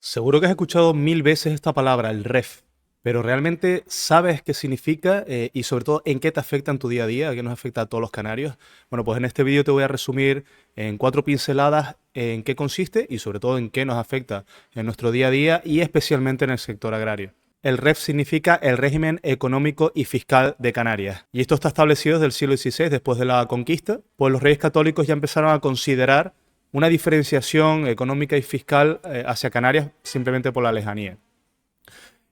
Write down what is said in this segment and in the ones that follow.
Seguro que has escuchado mil veces esta palabra, el REF, pero ¿realmente sabes qué significa y sobre todo en qué te afecta en tu día a día, a qué nos afecta a todos los canarios? Bueno, pues en este vídeo te voy a resumir en cuatro pinceladas en qué consiste y sobre todo en qué nos afecta en nuestro día a día y especialmente en el sector agrario. El REF significa el régimen económico y fiscal de Canarias. Y esto está establecido desde el siglo XVI, después de la conquista, pues los reyes católicos ya empezaron a considerar una diferenciación económica y fiscal hacia Canarias simplemente por la lejanía.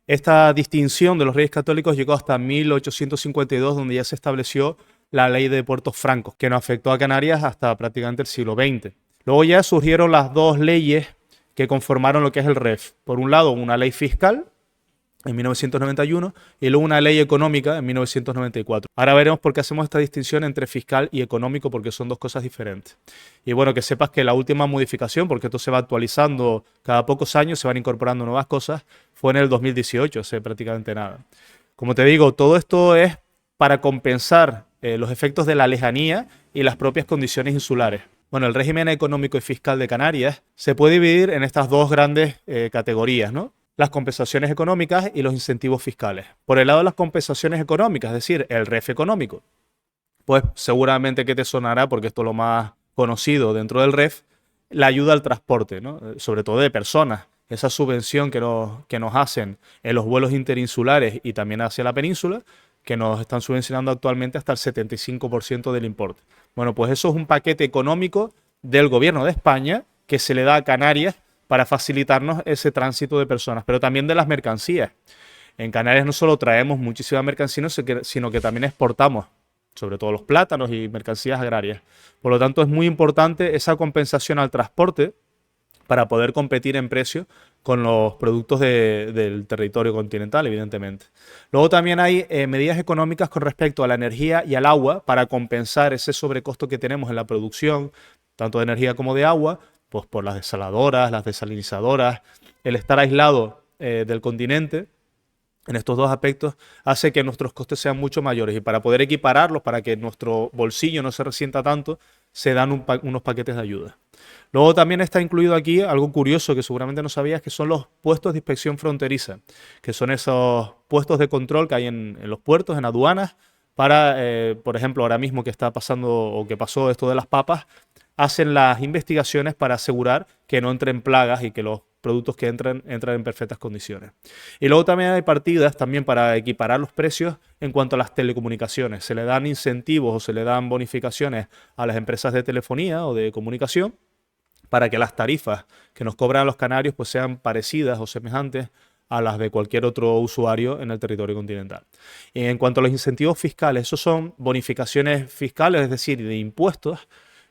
Esta distinción de los reyes católicos llegó hasta 1852, donde ya se estableció la ley de puertos francos, que no afectó a Canarias hasta prácticamente el siglo XX. Luego ya surgieron las dos leyes que conformaron lo que es el REF. Por un lado, una ley fiscal en 1991 y luego una ley económica en 1994. Ahora veremos por qué hacemos esta distinción entre fiscal y económico, porque son dos cosas diferentes. Y bueno, que sepas que la última modificación, porque esto se va actualizando cada pocos años, se van incorporando nuevas cosas, fue en el 2018, hace prácticamente nada. Como te digo, todo esto es para compensar los efectos de la lejanía y las propias condiciones insulares. Bueno, el régimen económico y fiscal de Canarias se puede dividir en estas dos grandes categorías, ¿no? Las compensaciones económicas y los incentivos fiscales. Por el lado de las compensaciones económicas, es decir, el REF económico, pues seguramente que te sonará, porque esto es lo más conocido dentro del REF, la ayuda al transporte, ¿no? Sobre todo de personas. Esa subvención que nos hacen en los vuelos interinsulares y también hacia la península, que nos están subvencionando actualmente hasta el 75% del importe. Bueno, pues eso es un paquete económico del gobierno de España que se le da a Canarias para facilitarnos ese tránsito de personas, pero también de las mercancías. En Canarias no solo traemos muchísima mercancía, sino que también exportamos, sobre todo los plátanos y mercancías agrarias. Por lo tanto, es muy importante esa compensación al transporte para poder competir en precio con los productos del territorio continental, evidentemente. Luego también hay medidas económicas con respecto a la energía y al agua para compensar ese sobrecosto que tenemos en la producción, tanto de energía como de agua, pues por las desaladoras, las desalinizadoras, el estar aislado del continente. En estos dos aspectos hace que nuestros costes sean mucho mayores y para poder equipararlos, para que nuestro bolsillo no se resienta tanto, se dan unos paquetes de ayuda. Luego también está incluido aquí algo curioso que seguramente no sabías, que son los puestos de inspección fronteriza, que son esos puestos de control que hay en los puertos, en aduanas, para, por ejemplo, ahora mismo que está pasando o que pasó esto de las papas, hacen las investigaciones para asegurar que no entren plagas y que los productos que entran en perfectas condiciones. Y luego también hay partidas también para equiparar los precios en cuanto a las telecomunicaciones. Se le dan incentivos o se le dan bonificaciones a las empresas de telefonía o de comunicación para que las tarifas que nos cobran los canarios pues sean parecidas o semejantes a las de cualquier otro usuario en el territorio continental. Y en cuanto a los incentivos fiscales, esos son bonificaciones fiscales, es decir, de impuestos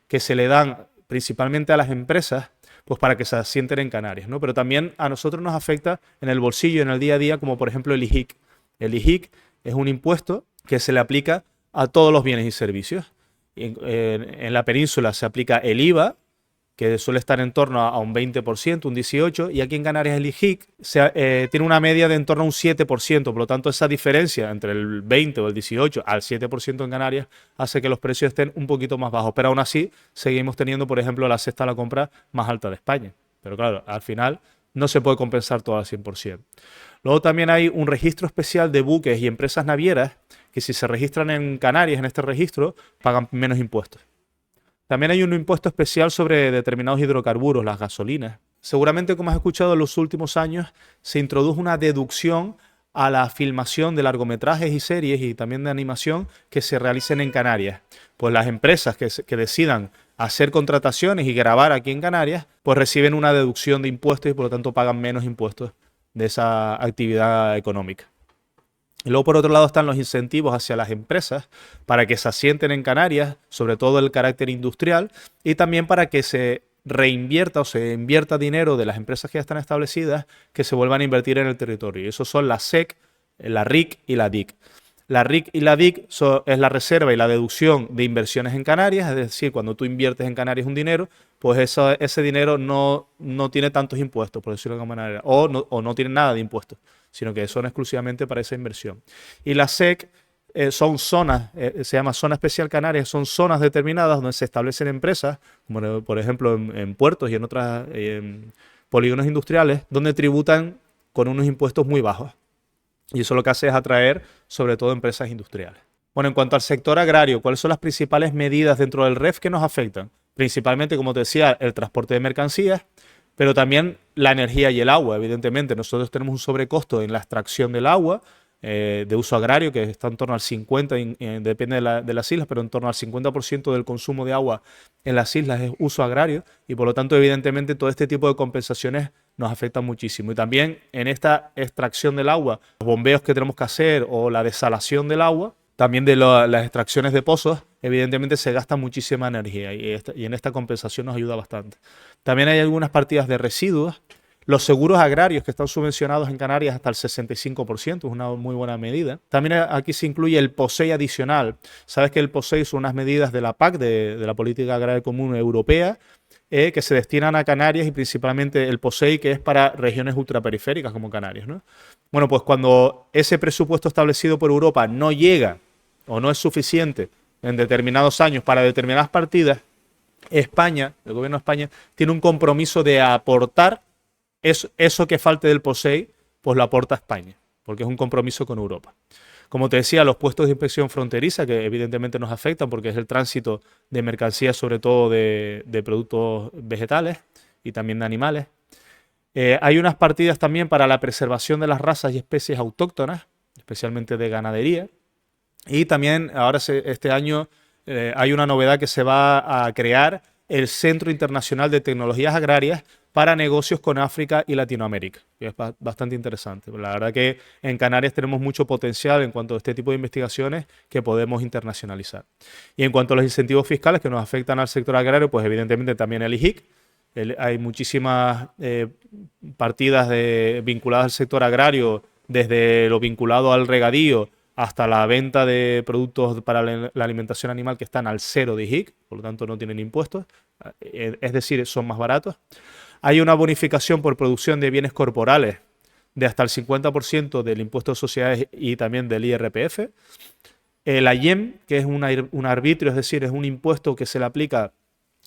que se le dan principalmente a las empresas pues para que se asienten en Canarias, ¿no? Pero también a nosotros nos afecta en el bolsillo, en el día a día, como por ejemplo el IJIC. El IJIC es un impuesto que se le aplica a todos los bienes y servicios. En la península se aplica el IVA, que suele estar en torno a un 20%, un 18%, y aquí en Canarias el IJIC tiene una media de en torno a un 7%, por lo tanto esa diferencia entre el 20 o el 18 al 7% en Canarias hace que los precios estén un poquito más bajos, pero aún así seguimos teniendo, por ejemplo, la cesta a la compra más alta de España. Pero claro, al final no se puede compensar todo al 100%. Luego también hay un registro especial de buques y empresas navieras que si se registran en Canarias, en este registro, pagan menos impuestos. También hay un impuesto especial sobre determinados hidrocarburos, las gasolinas. Seguramente, como has escuchado, en los últimos años se introdujo una deducción a la filmación de largometrajes y series y también de animación que se realicen en Canarias. Pues las empresas que decidan hacer contrataciones y grabar aquí en Canarias, pues reciben una deducción de impuestos y por lo tanto pagan menos impuestos de esa actividad económica. Y luego, por otro lado, están los incentivos hacia las empresas para que se asienten en Canarias, sobre todo el carácter industrial, y también para que se reinvierta o se invierta dinero de las empresas que ya están establecidas, que se vuelvan a invertir en el territorio. Y esos son la SEC, la RIC y la DIC. La RIC y la DIC es la reserva y la deducción de inversiones en Canarias, es decir, cuando tú inviertes en Canarias un dinero, pues ese dinero no tiene tantos impuestos, por decirlo de alguna manera, o no tiene nada de impuestos, sino que son exclusivamente para esa inversión. Y la SEC son zonas, se llama Zona Especial Canarias, son zonas determinadas donde se establecen empresas, como por ejemplo en puertos y en otras polígonos industriales donde tributan con unos impuestos muy bajos. Y eso lo que hace es atraer sobre todo empresas industriales. Bueno, en cuanto al sector agrario, ¿cuáles son las principales medidas dentro del REF que nos afectan? Principalmente, como te decía, el transporte de mercancías, pero también la energía y el agua, evidentemente. Nosotros tenemos un sobrecosto en la extracción del agua de uso agrario, que está en torno al 50%, depende de las islas, pero en torno al 50% del consumo de agua en las islas es uso agrario y por lo tanto, evidentemente, todo este tipo de compensaciones nos afectan muchísimo. Y también en esta extracción del agua, los bombeos que tenemos que hacer o la desalación del agua, también de las extracciones de pozos, evidentemente se gasta muchísima energía y en esta compensación nos ayuda bastante. También hay algunas partidas de residuos. Los seguros agrarios que están subvencionados en Canarias hasta el 65%, es una muy buena medida. También aquí se incluye el POSEI adicional. Sabes que el POSEI son unas medidas de la PAC, de la Política Agraria Común Europea, que se destinan a Canarias y principalmente el POSEI, que es para regiones ultraperiféricas como Canarias, ¿no? Bueno, pues cuando ese presupuesto establecido por Europa no llega o no es suficiente en determinados años para determinadas partidas, España, el gobierno de España, tiene un compromiso de aportar eso que falte del POSEI, pues lo aporta España, porque es un compromiso con Europa. Como te decía, los puestos de inspección fronteriza, que evidentemente nos afectan porque es el tránsito de mercancías, sobre todo de productos vegetales y también de animales. Hay unas partidas también para la preservación de las razas y especies autóctonas, especialmente de ganadería. Y también ahora este año hay una novedad que se va a crear el Centro Internacional de Tecnologías Agrarias para negocios con África y Latinoamérica. Y es bastante interesante. La verdad que en Canarias tenemos mucho potencial en cuanto a este tipo de investigaciones que podemos internacionalizar. Y en cuanto a los incentivos fiscales que nos afectan al sector agrario, pues evidentemente también el IJIC. Hay muchísimas partidas vinculadas al sector agrario, desde lo vinculado al regadío hasta la venta de productos para la alimentación animal que están al cero de IJIC, por lo tanto no tienen impuestos, es decir, son más baratos. Hay una bonificación por producción de bienes corporales de hasta el 50% del impuesto de sociedades y también del IRPF. La IEM, que es un arbitrio, es decir, es un impuesto que se le aplica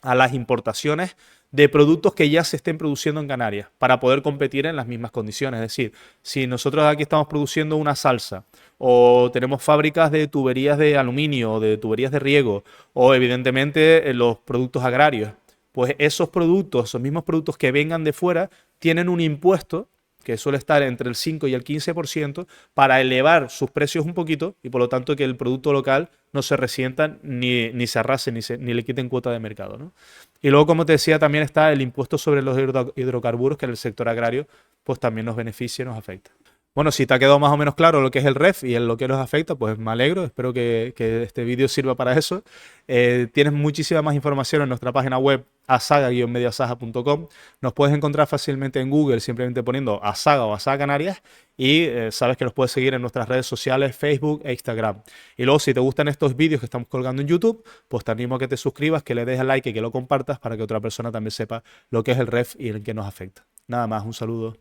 a las importaciones de productos que ya se estén produciendo en Canarias para poder competir en las mismas condiciones. Es decir, si nosotros aquí estamos produciendo una salsa o tenemos fábricas de tuberías de aluminio o de tuberías de riego o evidentemente los productos agrarios, pues esos productos, esos mismos productos que vengan de fuera, tienen un impuesto que suele estar entre el 5 y el 15% para elevar sus precios un poquito y por lo tanto que el producto local no se resienta ni se arrase ni le quiten cuota de mercado, ¿no? Y luego, como te decía, también está el impuesto sobre los hidrocarburos que en el sector agrario pues también nos beneficia y nos afecta. Bueno, si te ha quedado más o menos claro lo que es el REF y en lo que nos afecta, pues me alegro, espero que este vídeo sirva para eso. Tienes muchísima más información en nuestra página web asaga-mediasaja.com. Nos puedes encontrar fácilmente en Google simplemente poniendo Asaga o Asaga Canarias y sabes que nos puedes seguir en nuestras redes sociales, Facebook e Instagram. Y luego, si te gustan estos vídeos que estamos colgando en YouTube, pues te animo a que te suscribas, que le des al like y que lo compartas para que otra persona también sepa lo que es el REF y en qué nos afecta. Nada más, un saludo.